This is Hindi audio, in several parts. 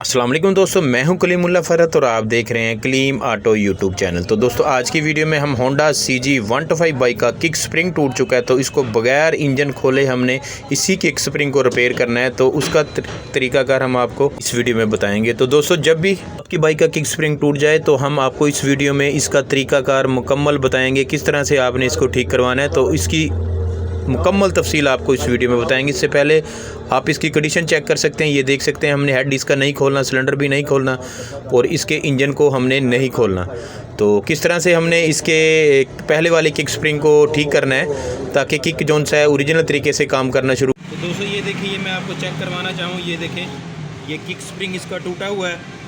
अस्सलाम वालेकुम दोस्तों, मैं हूं कलीमुल्लाह फ़रत और आप देख रहे हैं कलीम ऑटो यूट्यूब चैनल। तो दोस्तों आज की वीडियो में हम होंडा CG 125 बाइक का किक स्प्रिंग टूट चुका है, तो इसको बगैर इंजन खोले हमने इसी किक स्प्रिंग को रिपेयर करना है। तो उसका तरीकाकार हम आपको इस वीडियो में बताएंगे। तो दोस्तों जब भी आपकी बाइक का किक स्प्रिंग टूट जाए तो हम आपको इस वीडियो में इसका तरीकाकार मुकम्मल बताएंगे, किस तरह से आपने इसको ठीक करवाना है। तो इसकी मुकम्मल तफसील आपको इस वीडियो में बताएंगे। इससे पहले आप इसकी कंडीशन चेक कर सकते हैं। ये देख सकते हैं हमने हेड इसका नहीं खोलना, सिलेंडर भी नहीं खोलना और इसके इंजन को हमने नहीं खोलना। तो किस तरह से हमने इसके पहले वाले किक स्प्रिंग को ठीक करना है ताकि किक जोन सा है ओरिजिनल तरीके से काम करना शुरू। तो दोस्तों ये देखिए, ये मैं आपको चेक करवाना चाहूँ। ये देखें, ये किक स्प्रिंग इसका टूटा हुआ है।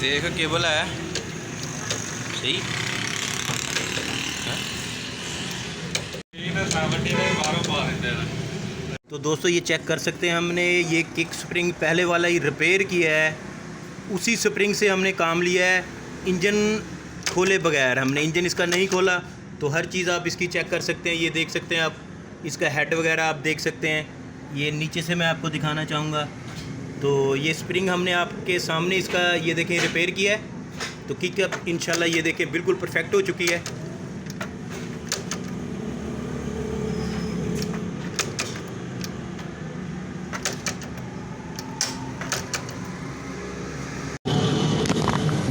देख केबल है सही तो दोस्तों ये चेक कर सकते हैं, हमने ये किक स्प्रिंग पहले वाला ही रिपेयर किया है। उसी स्प्रिंग से हमने काम लिया है, इंजन खोले बगैर। हमने इंजन इसका नहीं खोला। तो हर चीज़ आप इसकी चेक कर सकते हैं। ये देख सकते हैं आप, इसका हेड वगैरह आप देख सकते हैं। ये नीचे से मैं आपको दिखाना चाहूँगा। तो ये स्प्रिंग हमने आपके सामने इसका ये देखें रिपेयर किया है। तो किक अब इंशाल्लाह ये देखें बिल्कुल परफेक्ट हो चुकी है।